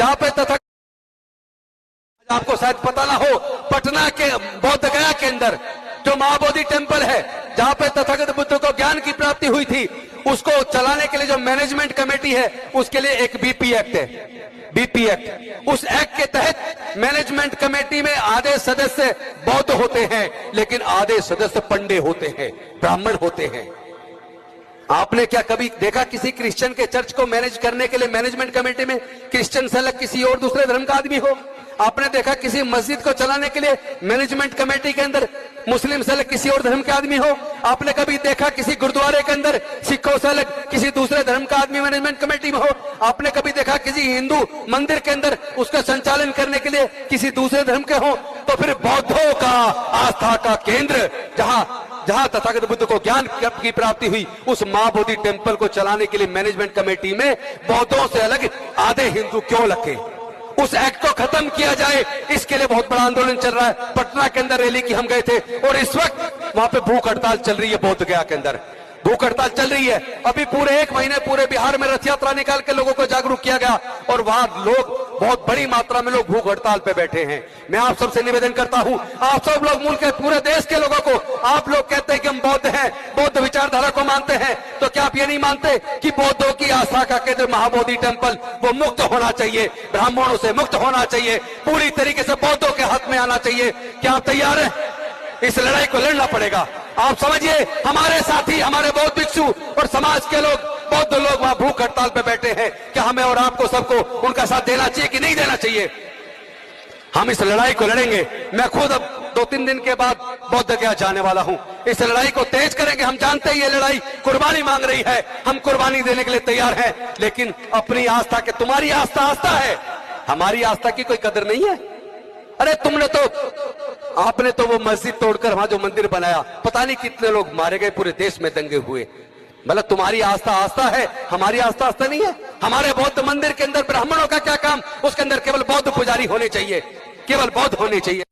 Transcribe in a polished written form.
जहां पे तथा आपको शायद पता ना हो, पटना के बौद्ध गया के अंदर जो महाबोधि टेम्पल है, जहां पे तथागत बुद्ध को ज्ञान की प्राप्ति हुई थी, उसको चलाने के लिए जो मैनेजमेंट कमेटी है, उसके लिए एक बीपी एक्ट है, बीपी एक्ट। उस एक्ट के तहत मैनेजमेंट कमेटी में आधे सदस्य बौद्ध होते हैं, लेकिन आधे सदस्य पंडे होते हैं, ब्राह्मण होते हैं। आपने क्या कभी देखा किसी क्रिश्चियन के चर्च को मैनेज करने के लिए मैनेजमेंट कमेटी में क्रिश्चियन से अलग किसी और दूसरे धर्म का आदमी हो? आपने देखा किसी मस्जिद को चलाने के लिए मैनेजमेंट कमेटी के अंदर मुस्लिम से अलग किसी और धर्म के आदमी हो? आपने कभी देखा किसी गुरुद्वारे के अंदर सिखों से अलग किसी दूसरे धर्म का आदमी मैनेजमेंट कमेटी में हो? आपने कभी देखा किसी हिंदू मंदिर के अंदर उसका संचालन करने के लिए किसी दूसरे धर्म के हो? तो फिर बौद्धों का आस्था का केंद्र, जहां तथागत बुद्ध को ज्ञान की प्राप्ति हुई, उस महाबोधि टेम्पल को चलाने के लिए मैनेजमेंट कमेटी में बौद्धों से अलग आधे हिंदू क्यों रखे? उस एक्ट को खत्म किया जाए, इसके लिए बहुत बड़ा आंदोलन चल रहा है। पटना के अंदर रैली की हम गए थे और इस वक्त वहां पे भूख हड़ताल चल रही है, बोध गया के अंदर भूख हड़ताल चल रही है। अभी पूरे 1 महीने पूरे बिहार में रथ यात्रा निकाल के लोगों को जागरूक किया गया और वहां लोग बहुत बड़ी मात्रा में लोग भूख हड़ताल पे बैठे हैं। मैं आप सबसे निवेदन करता हूं, आप सब लोग मुल्क के पूरे देश के लोगों को, आप लोग कहते हैं कि हम बौद्ध हैं, बौद्ध विचारधारा को मानते हैं, तो क्या आप ये नहीं मानते कि बौद्धों की आस्था का केंद्र महाबोधि टेम्पल वो मुक्त होना चाहिए, ब्राह्मणों से मुक्त होना चाहिए, पूरी तरीके से बौद्धों के हाथ में आना चाहिए? क्या आप तैयार हैं? इस लड़ाई को लड़ना पड़ेगा। आप समझिए, हमारे साथी, हमारे बौद्ध भिक्षु और समाज के लोग, बौद्ध लोग वहां भूख हड़ताल पे बैठे हैं। क्या हमें और आपको सबको उनका साथ देना चाहिए कि नहीं देना चाहिए? हम इस लड़ाई को लड़ेंगे। मैं खुद अब 2-3 दिन के बाद बौद्ध गया जाने वाला हूं। इस लड़ाई को तेज करेंगे। हम जानते हैं ये लड़ाई कुर्बानी मांग रही है, हम कुर्बानी देने के लिए तैयार हैं, लेकिन अपनी आस्था के, तुम्हारी आस्था आस्था है, हमारी आस्था की कोई कदर नहीं है। अरे आपने तो वो मस्जिद तोड़कर वहां जो मंदिर बनाया, पता नहीं कितने लोग मारे गए, पूरे देश में दंगे हुए। मतलब तुम्हारी आस्था आस्था है, हमारी आस्था आस्था नहीं है। हमारे बौद्ध मंदिर के अंदर ब्राह्मणों का क्या काम? उसके अंदर केवल बौद्ध पुजारी होने चाहिए, केवल बौद्ध होने चाहिए।